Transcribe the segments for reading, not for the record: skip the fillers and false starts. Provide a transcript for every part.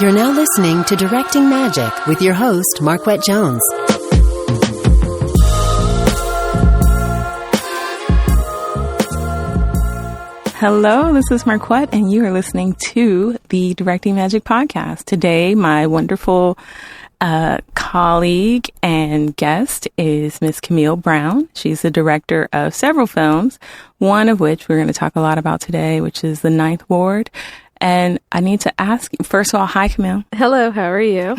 You're now listening to Directing Magic with your host, Marquette Jones. Hello, this is Marquette, and you are listening to the Directing Magic podcast. Today, my wonderful colleague and guest is Miss Camille Brown. She's the director of several films, one of which we're going to talk a lot about today, which is The Ninth Ward. And I need to ask you, first of all, hi, Camille. Hello, how are you?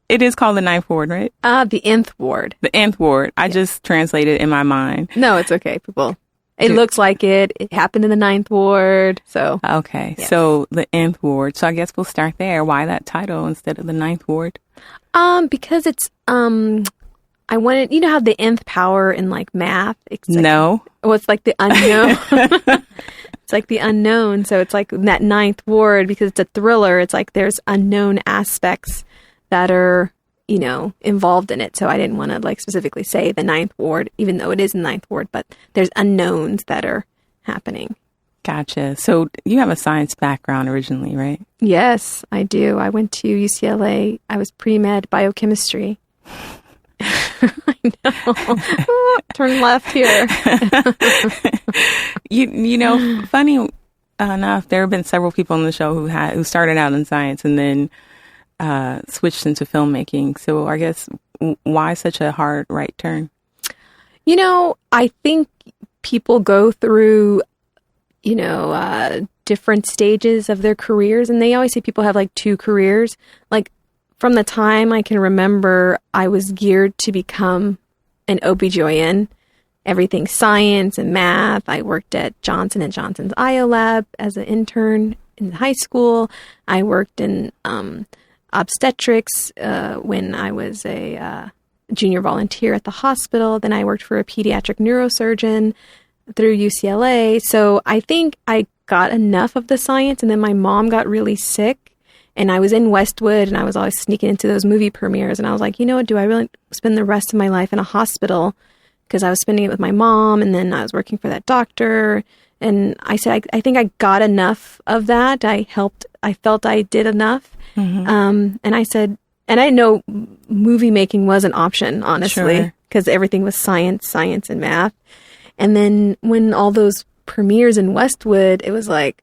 It is called The Ninth Ward, right? The Nth Ward. The Nth Ward. I just translated in my mind. No, it's okay, people. It looks like it. It happened in the Ninth Ward, so. Okay, yes. So the Nth Ward. So I guess we'll start there. Why that title instead of the Ninth Ward? Because it's, I wanted, you know how the nth power in like math? No. Well, it's like the unknown. It's like the unknown. So it's like that Ninth Ward, because it's a thriller. It's like there's unknown aspects that are, you know, involved in it. So I didn't want to like specifically say the Ninth Ward, even though it is the Ninth Ward, but there's unknowns that are happening. Gotcha. So you have a science background originally, right? Yes, I do. I went to UCLA. I was pre-med biochemistry. I know. Turn left here. You know, funny enough, there have been several people on the show who started out in science and then switched into filmmaking. So I guess why such a hard right turn? You know, I think people go through, you know, different stages of their careers, and they always say people have like two careers. Like from the time I can remember, I was geared to become an OBGYN. Everything science and math. I worked at Johnson & Johnson's IO lab as an intern in high school. I worked in obstetrics when I was a junior volunteer at the hospital. Then I worked for a pediatric neurosurgeon through UCLA. So I think I got enough of the science, and then my mom got really sick. And I was in Westwood, and I was always sneaking into those movie premieres. And I was like, you know what, do I really spend the rest of my life in a hospital? Because I was spending it with my mom, and then I was working for that doctor. And I said, I think I got enough of that. I felt I did enough. Mm-hmm. And I said, and I didn't know movie making was an option, honestly, because everything was science, and math. And then when all those premieres in Westwood, it was like,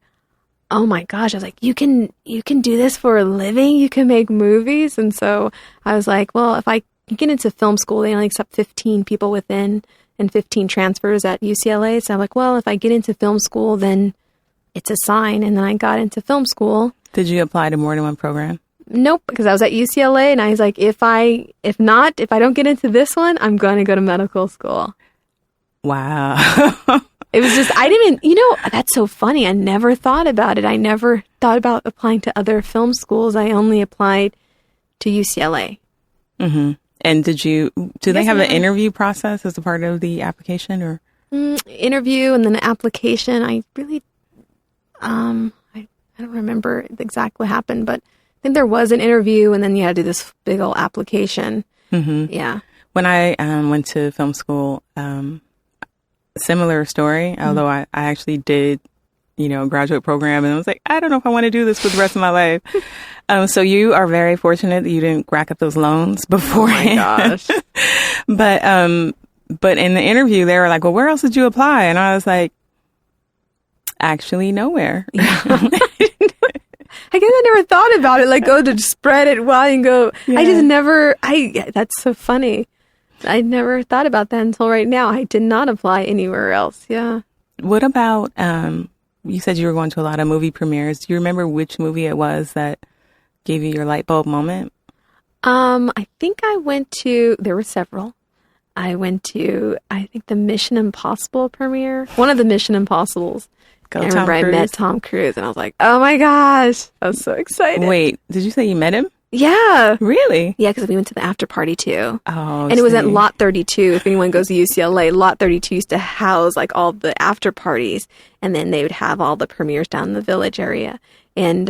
oh my gosh, I was like, you can do this for a living? You can make movies? And so I was like, well, if I get into film school, they only accept 15 people within and 15 transfers at UCLA. So I'm like, well, if I get into film school, then it's a sign. And then I got into film school. Did you apply to more than one program? Nope, because I was at UCLA, and I was like, if I don't get into this one, I'm going to go to medical school. Wow. It was just, I didn't, you know, that's so funny. I never thought about it. I never thought about applying to other film schools. I only applied to UCLA. Mm-hmm. And do they have an interview process as a part of the application, or? Interview and then the application. I really, I don't remember exactly what happened, but I think there was an interview, and then you had to do this big old application. Mm-hmm. Yeah. When I went to film school, similar story, although I actually did, you know, graduate program, and I was like, I don't know if I want to do this for the rest of my life. So you are very fortunate that you didn't rack up those loans beforehand. Oh my gosh. But in the interview, they were like, well, where else did you apply? And I was like, actually nowhere. Yeah. I guess I never thought about it, like, go to spread it wide and go. Yeah. I just never, that's so funny. I never thought about that until right now. I did not apply anywhere else. Yeah. What about, you said you were going to a lot of movie premieres. Do you remember which movie it was that gave you your light bulb moment? I think there were several. I went to, I think, the Mission Impossible premiere. One of the Mission Impossibles. I remember I met Tom Cruise, and I was like, oh my gosh. I was so excited. Wait, did you say you met him? Yeah. Really? Yeah, because we went to the after party too. Oh, and it was at Lot 32. If anyone goes to UCLA, Lot 32 used to house like all the after parties, and then they would have all the premieres down in the Village area. And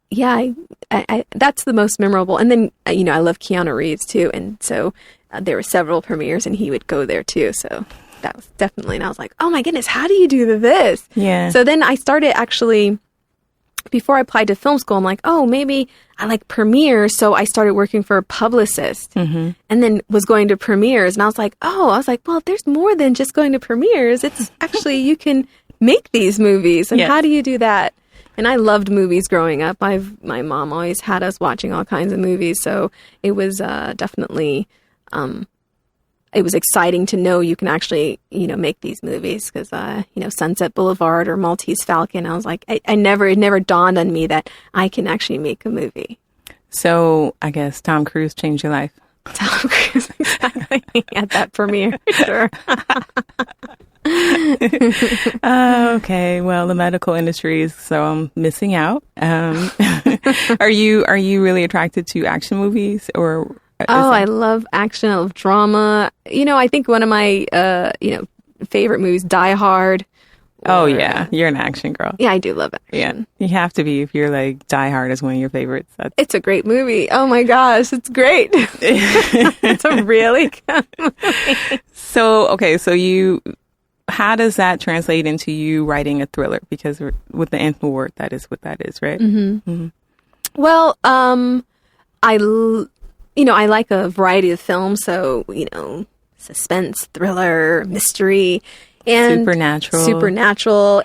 yeah, I that's the most memorable. And then you know, I love Keanu Reeves too, and so there were several premieres, and he would go there too. So that was definitely. And I was like, oh my goodness, how do you do this? Yeah. So then I started actually before I applied to film school, I'm like, oh, maybe I like premieres. So I started working for a publicist and then was going to premieres. And I was like, well, there's more than just going to premieres. It's actually, you can make these movies. And how do you do that? And I loved movies growing up. My mom always had us watching all kinds of movies. So it was definitely, it was exciting to know you can actually, make these movies because, Sunset Boulevard or Maltese Falcon, I was like, it never dawned on me that I can actually make a movie. So I guess Tom Cruise changed your life. Tom Cruise, exactly, at that premiere, sure. Okay, well, the medical industry is so missing out. Are you really attracted to action movies or? I love action. I love drama. I think one of my favorite movies, Die Hard. Oh yeah, you're an action girl. Yeah, I do love action. Yeah, you have to be if you're like Die Hard is one of your favorites. It's a great movie. Oh my gosh, it's great. It's a really good movie. So how does that translate into you writing a thriller? Because with the Nth WARD, that is what that is, right? Mm-hmm. Mm-hmm. Well, I like a variety of films. So, suspense, thriller, mystery, and supernatural.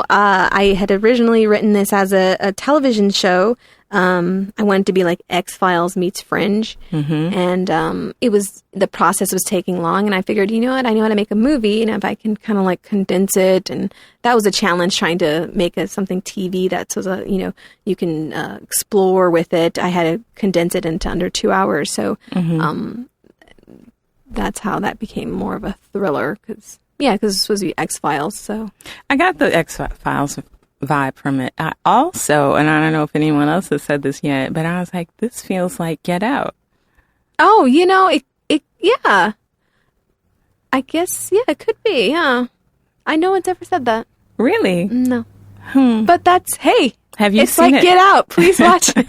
I had originally written this as a television show. I wanted to be like X-Files meets Fringe. And the process was taking long. And I figured, I know how to make a movie. And if I can kind of like condense it. And that was a challenge trying to make something TV that was you can explore with it. I had to condense it into under 2 hours. So that's how that became more of a thriller. Because it's supposed to be X-Files. So I got the X-Files vibe from it. I also, and I don't know if anyone else has said this yet, but I was like, this feels like Get Out. Oh, yeah. I guess, it could be, yeah. No one's ever said that. Really? No. But that's, hey. Have you seen it? It's like Get Out. Please watch it.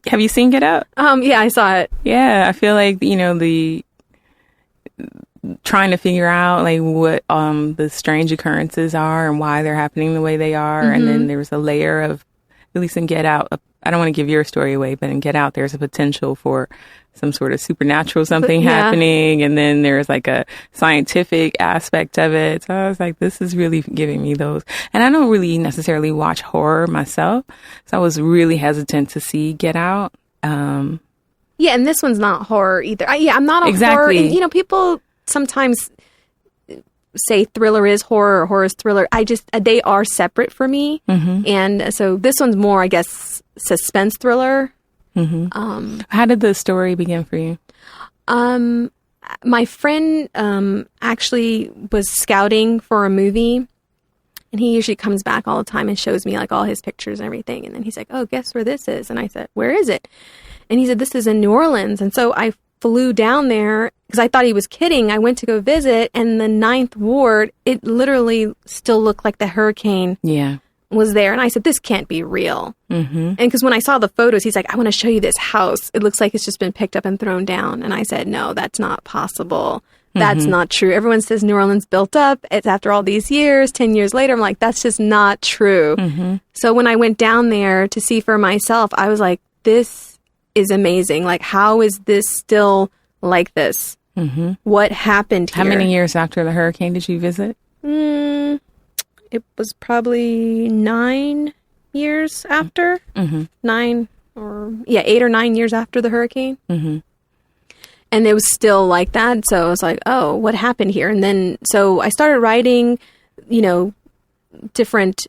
Have you seen Get Out? Yeah, I saw it. Yeah, I feel like, the trying to figure out like what the strange occurrences are and why they're happening the way they are. And then there's a layer of, at least in Get Out, I don't want to give your story away, but in Get Out, there's a potential for some sort of supernatural something happening. And then there's like a scientific aspect of it. So I was like, this is really giving me those. And I don't really necessarily watch horror myself. So I was really hesitant to see Get Out. Yeah, and this one's not horror either. I'm not a horror. And, people sometimes say thriller is horror or horror is thriller. They are separate for me. And so this one's more, I guess, suspense thriller. How did the story begin for you? My friend actually was scouting for a movie, and he usually comes back all the time and shows me like all his pictures and everything. And then he's like, oh, guess where this is? And I said, where is it? And he said, this is in New Orleans. And so I flew down there because I thought he was kidding. I went to go visit, and the 9th Ward, it literally still looked like the hurricane was there. And I said, this can't be real. And because when I saw the photos, he's like, I want to show you this house. It looks like it's just been picked up and thrown down. And I said, no, that's not possible. That's not true. Everyone says New Orleans built up. It's after all these years, 10 years later. I'm like, that's just not true. So when I went down there to see for myself, I was like, this is amazing. Like, how is this still like this? What happened here? How many years after the hurricane did you visit? It was probably 9 years after. 8 or 9 years after the hurricane. And it was still like that. So I was like, oh, what happened here? And then, so I started writing, different,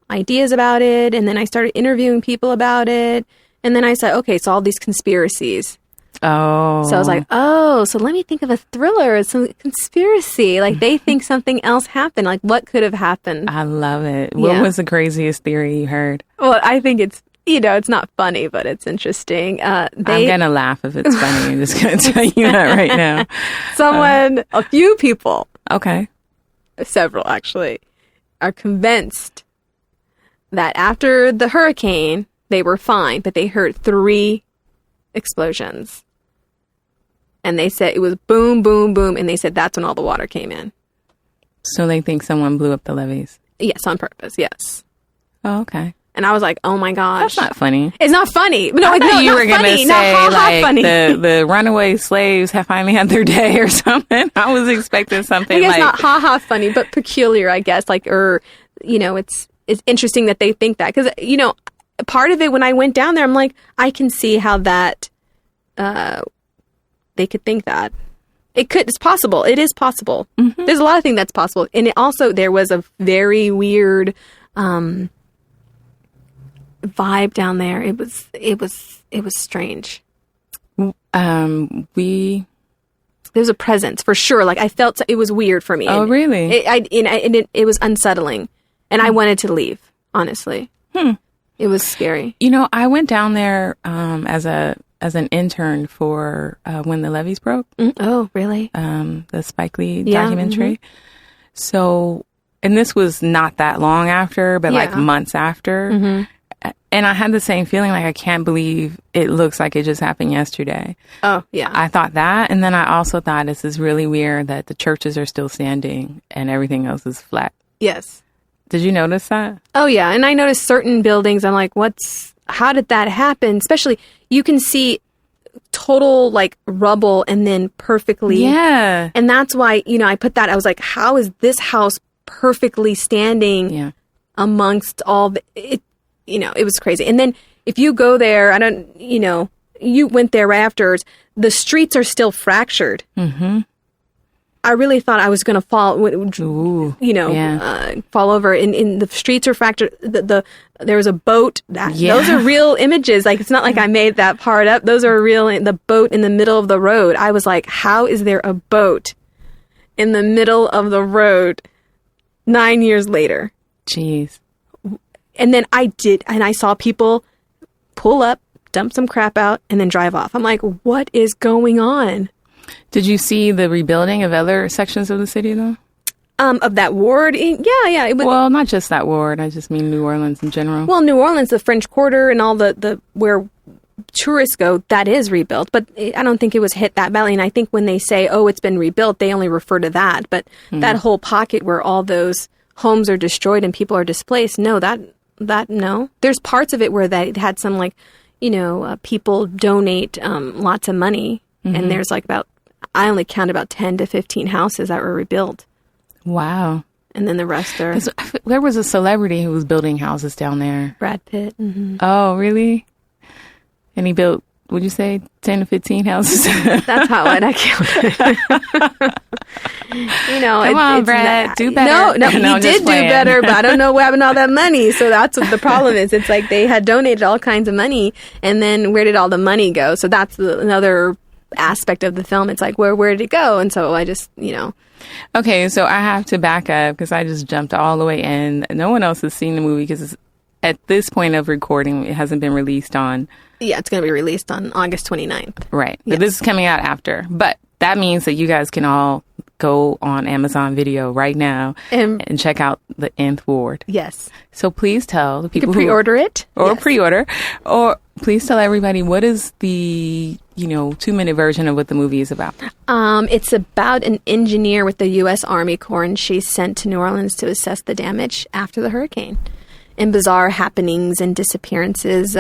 ideas about it. And then I started interviewing people about it. And then I said, okay, so all these conspiracies. Oh. So I was like, so let me think of a thriller. It's a conspiracy. Like, they think something else happened. Like, what could have happened? I love it. What was the craziest theory you heard? Well, I think it's, it's not funny, but it's interesting. I'm going to laugh if it's funny. I'm just going to tell you that right now. A few people. Okay. Several, actually, are convinced that after the hurricane, they were fine, but they heard 3 explosions. And they said it was boom, boom, boom. And they said that's when all the water came in. So they think someone blew up the levees. Yes, on purpose, yes. Oh, okay. And I was like, oh my gosh. That's not funny. It's not funny. No, I thought you not were going to funny. say, Not like, funny. the runaway slaves have finally had their day or something. I was expecting something I guess like... not funny, but peculiar, I guess. Like, or, it's interesting that they think that. Because, part of it, when I went down there, I'm like, I can see how that, they could think that. It's possible. It is possible. Mm-hmm. There's a lot of things that's possible. And there was a very weird, vibe down there. It was strange. There was a presence for sure. Like I felt it was weird for me. Oh, really? It was unsettling, and I wanted to leave. Honestly, it was scary. I went down there as an intern for When the Levees Broke. Oh, really? The Spike Lee documentary. Mm-hmm. So, and this was not that long after, but like months after. Mm-hmm. And I had the same feeling, like, I can't believe it looks like it just happened yesterday. Oh, yeah. I thought that. And then I also thought this is really weird that the churches are still standing and everything else is flat. Yes. Did you notice that? Oh, yeah. And I noticed certain buildings, I'm like, how did that happen? Especially, you can see total, like, rubble and then perfectly. Yeah. And that's why, I put that, I was like, how is this house perfectly standing amongst all the... it was crazy. And then if you go there, you went there afterwards, the streets are still fractured. Mm-hmm. I really thought I was going to fall, fall over. And the streets are fractured. There was a boat. Those are real images. Like, it's not like I made that part up. Those are real. The boat in the middle of the road. I was like, how is there a boat in the middle of the road 9 years later? Jeez. And then I saw people pull up, dump some crap out, and then drive off. I'm like, what is going on? Did you see the rebuilding of other sections of the city, though? Of that ward? Yeah. Well, not just that ward. I just mean New Orleans in general. Well, New Orleans, the French Quarter, and all the where tourists go, that is rebuilt. But I don't think it was hit that badly. And I think when they say, oh, it's been rebuilt, they only refer to that. But that whole pocket where all those homes are destroyed and people are displaced, no. There's parts of it where they had some, like, people donate lots of money. Mm-hmm. And there's I only count about 10 to 15 houses that were rebuilt. Wow. And then the rest are... There was a celebrity who was building houses down there. Brad Pitt. Mm-hmm. Oh, really? And he built, would you say, 10 to 15 houses? That's how I count. Come on, Brad, do better. No, he did do better, but I don't know what happened to all that money. So that's what the problem is. It's like they had donated all kinds of money, and then where did all the money go? So that's another aspect of the film. It's like, where did it go? And so I just, Okay, so I have to back up because I just jumped all the way in. No one else has seen the movie because at this point of recording, it hasn't been released on... Yeah, it's going to be released on August 29th. Right. Yes. But this is coming out after. But that means that you guys can all go on Amazon Video right now and check out the Nth Ward. Yes. So please tell the people who... You can pre-order it. Or pre-order. Or please tell everybody, what is the, 2-minute version of what the movie is about? It's about an engineer with the U.S. Army Corps, and she's sent to New Orleans to assess the damage after the hurricane. And bizarre happenings and disappearances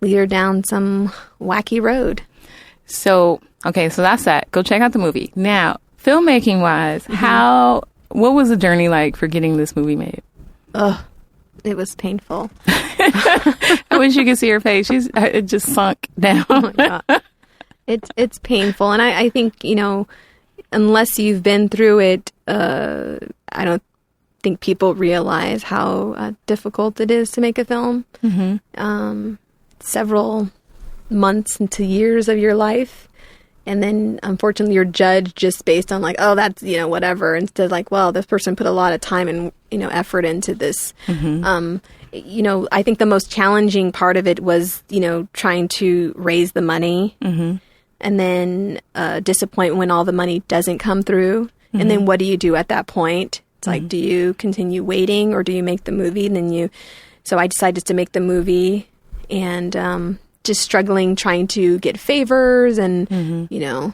lead her down some wacky road. So that's that. Go check out the movie. Now, filmmaking wise, what was the journey like for getting this movie made? It was painful. I wish you could see her face. It just sunk down. Oh my God. It's painful. And I think, unless you've been through it, I don't think people realize how difficult it is to make a film. Mm-hmm. Several months into years of your life, and then unfortunately you're judged just based on like, oh, that's whatever, instead like, well, this person put a lot of time and effort into this. Mm-hmm. I think the most challenging part of it was trying to raise the money, mm-hmm. and then disappoint when all the money doesn't come through, mm-hmm. and then what do you do at that point? It's like, do you continue waiting or do you make the movie? And then so I decided to make the movie, and just struggling trying to get favors, and mm-hmm.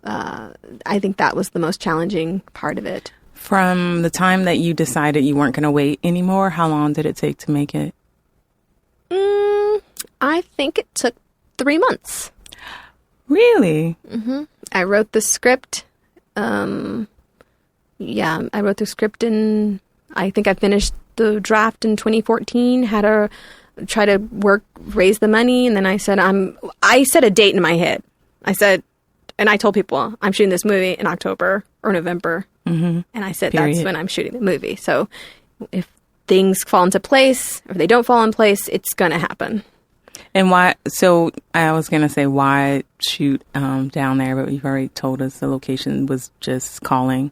I think that was the most challenging part of it. From the time that you decided you weren't going to wait anymore, how long did it take to make it? I think it took 3 months. Really? Mm-hmm. I wrote the script. I wrote the script I think I finished the draft in 2014, had to try to raise the money, and then I said, I set a date in my head. And I told people, I'm shooting this movie in October or November. Mm-hmm. And I said, that's when I'm shooting the movie. So if things fall into place, or if they don't fall in place, it's going to happen. And why? So I was going to say, why shoot down there? But you've already told us the location was just calling.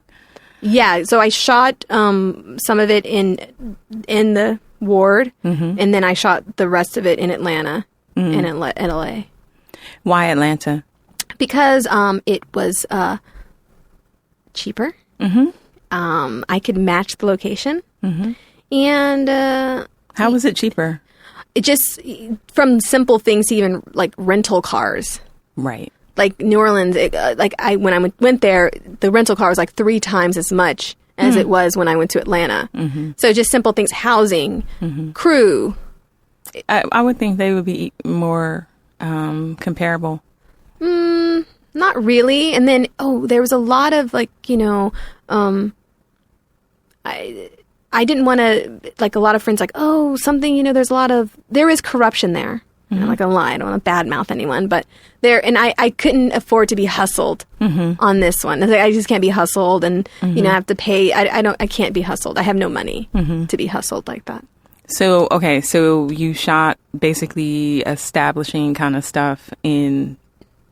Yeah. So I shot some of it in the ward, and then I shot the rest of it in Atlanta and in LA. Why Atlanta? Because it was cheaper. Mm-hmm. I could match the location. Mm-hmm. And how was it cheaper? It just, from simple things to even like rental cars. Right. Like New Orleans, when I went there, the rental car was like 3 times as much as it was when I went to Atlanta. Mm-hmm. So just simple things, housing, crew. I would think they would be more comparable. Not really. And then, there was a lot of I didn't want to, a lot of friends there is corruption there. Mm-hmm. I'm not going to lie. I don't want to badmouth anyone, but I couldn't afford to be hustled on this one. I just can't be hustled and, I have to pay. I can't be hustled. I have no money to be hustled like that. So, okay. So you shot basically establishing kind of stuff in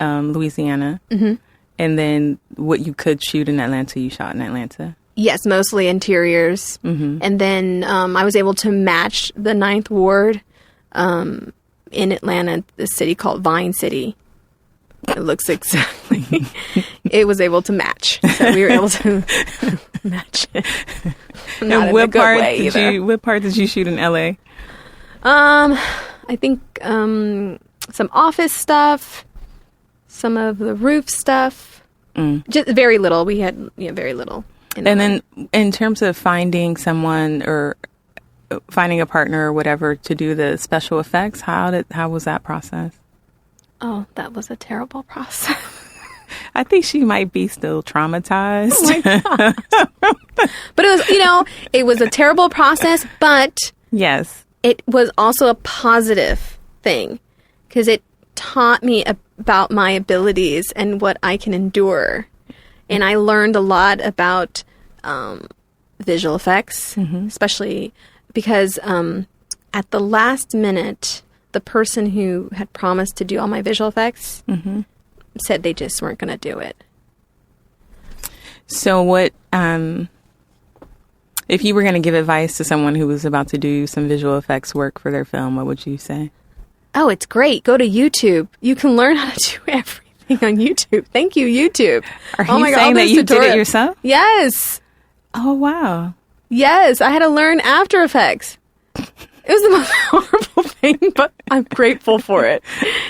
Louisiana. Mm-hmm. And then what you could shoot in Atlanta, you shot in Atlanta. Yes, mostly interiors. Mm-hmm. And then I was able to match the 9th Ward in Atlanta, the city called Vine City. It looks exactly. It was able to match. So we were able to match it. Not and what part did you shoot in LA? I think some office stuff, some of the roof stuff. Just very little. We had very little. And then in terms of finding someone or finding a partner or whatever to do the special effects, how was that process? Oh, that was a terrible process. I think she might be still traumatized. Oh my God. But it was a terrible process, but yes, it was also a positive thing because it taught me about my abilities and what I can endure. And I learned a lot about visual effects, especially because at the last minute, the person who had promised to do all my visual effects said they just weren't going to do it. So what, if you were going to give advice to someone who was about to do some visual effects work for their film, what would you say? Oh, it's great. Go to YouTube. You can learn how to do everything on YouTube. Thank you, YouTube. Are you saying that you did it yourself? Yes. Oh, wow. Yes. I had to learn After Effects. It was the most horrible thing, but I'm grateful for it.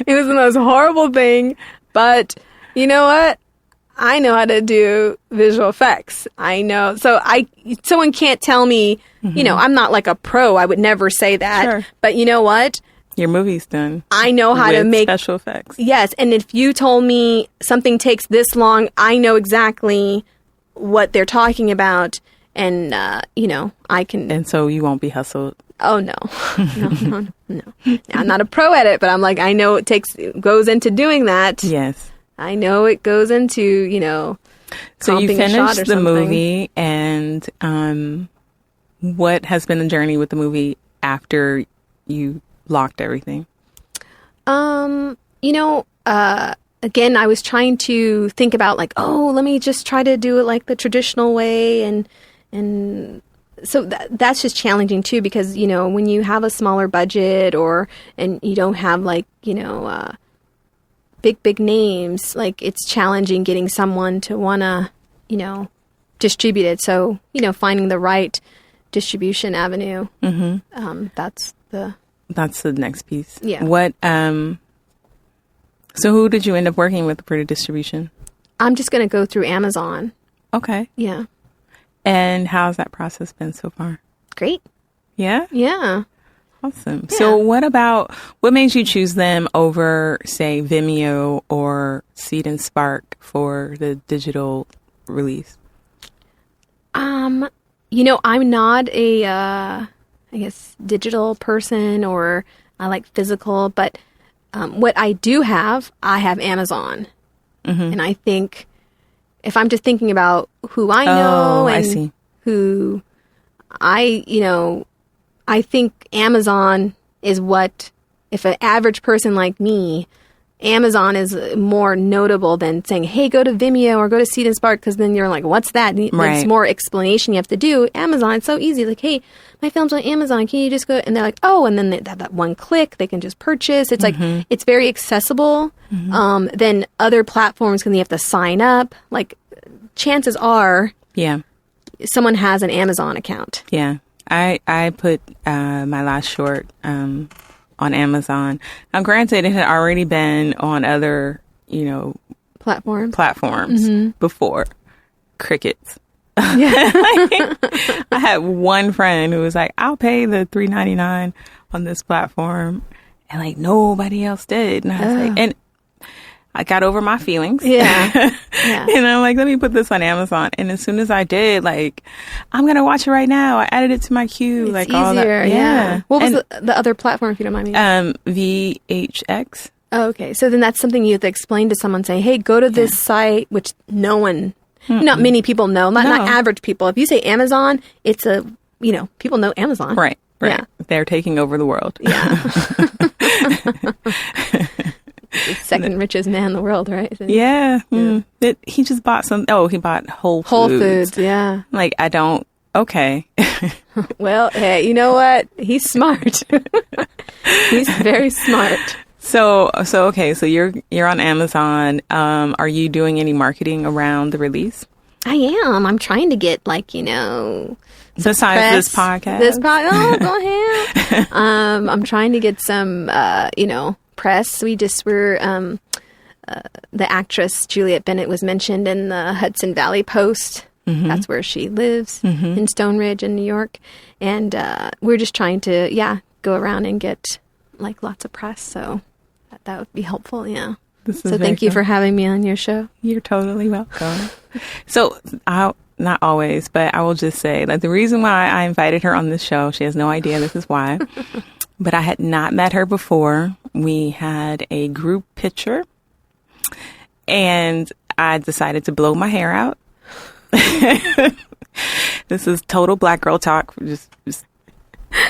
It was the most horrible thing, but you know what? I know how to do visual effects. I know. So someone can't tell me, I'm not like a pro. I would never say that. Sure. But you know what? Your movie's done. I know how to make special effects. Yes. And if you told me something takes this long, I know exactly what they're talking about. And, I can. And so you won't be hustled. Oh, no. No. I'm not a pro at it, but I'm like, I know it goes into doing that. Yes. I know it goes into, So you finished the something. movie, and what has been the journey with the movie after you locked everything? Again, I was trying to think about let me just try to do it like the traditional way. And so that's just challenging too, because, when you have a smaller budget and you don't have big names, it's challenging getting someone to want to, distribute it. So, finding the right distribution avenue, that's the next piece. Yeah. What, so who did you end up working with for the distribution? I'm just going to go through Amazon. Okay. Yeah. And how's that process been so far? Great. Yeah? Yeah. Awesome. Yeah. So what made you choose them over, say, Vimeo or Seed and Spark for the digital release? I'm not a, I guess, digital person, or I like physical, but what I do have, I have Amazon. Mm-hmm. And I think if I'm just thinking about who I know and who I think Amazon is what, if an average person like me, Amazon is more notable than saying, hey, go to Vimeo or go to Seed and Spark, because then you're like, what's that? And there's more explanation you have to do. Amazon, it's so easy. Like, hey, my film's on Amazon. Can you just go? And they're like, oh, and then they have that one click. They can just purchase. It's like, it's very accessible. Mm-hmm. Then other platforms, can you have to sign up? Like, chances are someone has an Amazon account. Yeah. I put my last short on Amazon. Now, granted, it had already been on other, platforms before. Crickets. Yeah. I had one friend who was like, I'll pay the $3.99 on this platform, and like nobody else did. And I was like, and I got over my feelings. Yeah. And I'm like, let me put this on Amazon. And as soon as I did, like, I'm going to watch it right now. I added it to my queue. It's like easier, all that. Yeah. What was the other platform, if you don't mind me? VHX. Oh, okay. So then that's something you have to explain to someone, say, hey, go to this site, which not many people know, not average people. If you say Amazon, it's people know Amazon. Right. Yeah. They're taking over the world. Yeah. The second richest man in the world, right? Yeah. He just bought he bought Whole Foods, yeah. Like, I don't, okay. Well, hey, you know what? He's smart. He's very smart. So you're on Amazon. Are you doing any marketing around the release? I am. I'm trying to get, besides this podcast. Oh, go ahead. I'm trying to get some, press. The actress Juliette Bennett was mentioned in the Hudson Valley Post. Mm-hmm. That's where she lives, in Stone Ridge in New York. And we're just trying to, go around and get lots of press. So that would be helpful. Yeah. So thank you for having me on your show. You're totally welcome. So not always, but I will just say that the reason why I invited her on this show, she has no idea this is why, but I had not met her before. We had a group picture, and I decided to blow my hair out. This is total black girl talk. Just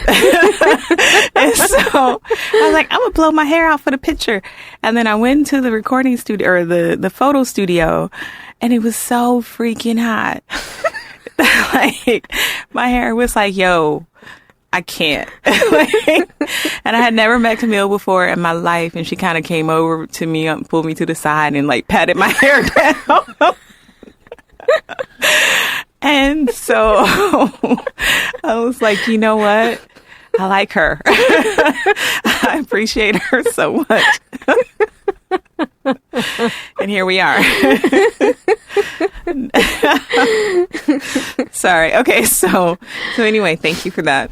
and so I was like, I'm gonna blow my hair out for the picture. And then I went to the recording studio, or the photo studio, and it was so freaking hot. My hair was like, yo, I can't. And I had never met Camille before in my life, and she kind of came over to me, pulled me to the side, and patted my hair down. And so I was like, you know what? I like her. I appreciate her so much. And here we are. Sorry. Okay. So anyway, thank you for that.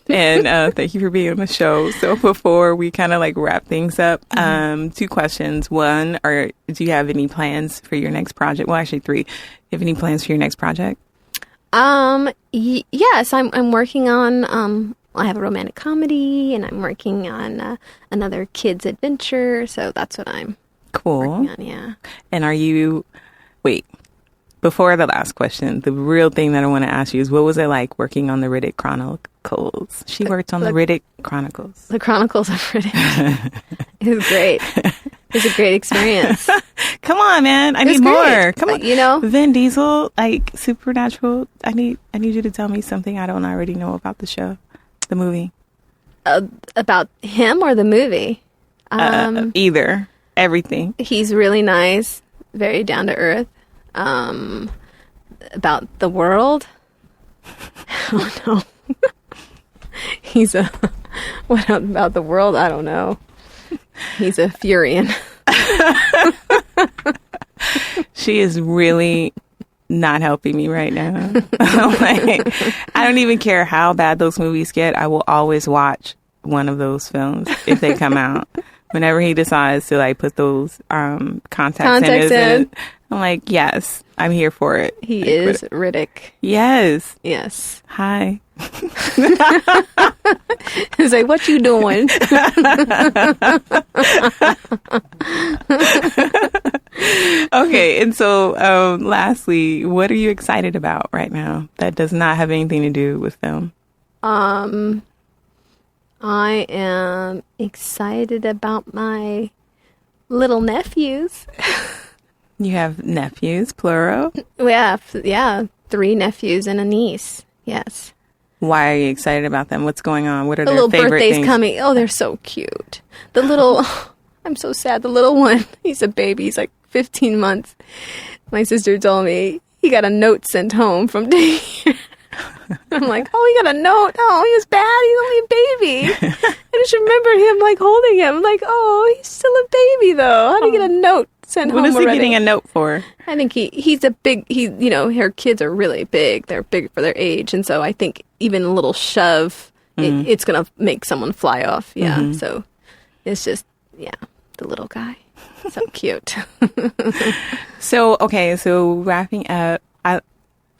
And thank you for being on the show. So before we kind of wrap things up, 2 questions. One, do you have any plans for your next project? Well, actually 3. Do you have any plans for your next project? Yes, I'm working on, I have a romantic comedy, and I'm working on another kids adventure. So that's what I'm working on. Yeah. And before the last question, the real thing that I want to ask you is, what was it like working on the Riddick Chronicles? She worked on the Riddick Chronicles. The Chronicles of Riddick. It was great. It was a great experience. Come on, man. I need more. Come on. But, Vin Diesel, Supernatural. I need you to tell me something I don't already know about the show, the movie. About him or the movie? Either. Everything. He's really nice, very down to earth. About the world? Oh, no. What about the world? I don't know. He's a Furian. She is really not helping me right now. Like, I don't even care how bad those movies get. I will always watch one of those films if they come out. Whenever he decides to like put those contacts in, I'm like, yes, I'm here for it. He is Riddick. Yes. Yes. Hi. He's like, what you doing? Okay, and so lastly, what are you excited about right now that does not have anything to do with film? I am excited about my little nephews. You have nephews, plural? Yeah, 3 nephews and a niece. Yes. Why are you excited about them? What's going on? What are The their little favorite birthday's things? coming. Oh, they're so cute. The little, I'm so sad. The little one, he's a baby. He's like 15 months. My sister told me he got a note sent home from daycare. I'm like, oh, he got a note. Oh, he was bad. He's only a baby. I just remember him like holding him. I'm like, oh, he's still a baby though. How did he get a note sent home What is he already? getting a note for? I think he's a big, her kids are really big. They're big for their age. And so I think even a little shove, it's going to make someone fly off. Yeah. Mm-hmm. So it's just, the little guy. So cute. So wrapping up,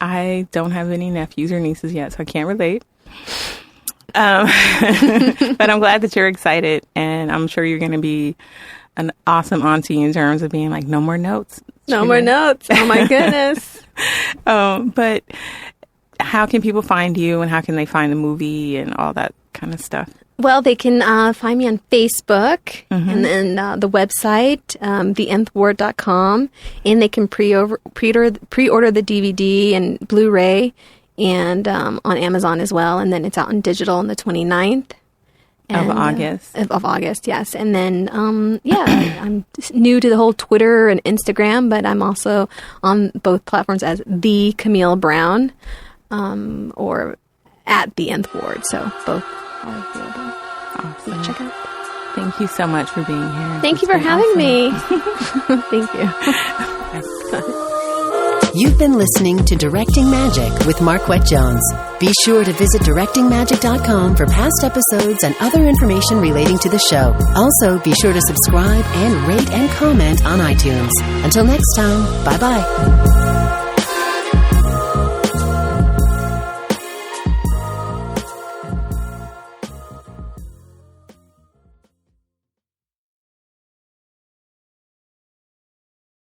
I don't have any nephews or nieces yet, so I can't relate. But I'm glad that you're excited, and I'm sure you're going to be an awesome auntie in terms of being like, no more notes. No more notes. Oh my goodness. But how can people find you, and how can they find the movie and all that kind of stuff? Well, they can find me on Facebook and then the website, thenthward.com, and they can pre-order the DVD and Blu-ray and on Amazon as well. And then it's out in digital on the 29th. Of August. Of August, yes. And then, I'm new to the whole Twitter and Instagram, but I'm also on both platforms as The Camille Brown or at The Nth Ward. So both are available. Awesome. Check out. Thank you so much for being here. Thank you for having me. Thank you. You've been listening to Directing Magic with Marquette Jones. Be sure to visit directingmagic.com for past episodes and other information relating to the show. Also, be sure to subscribe and rate and comment on iTunes. Until next time, bye-bye.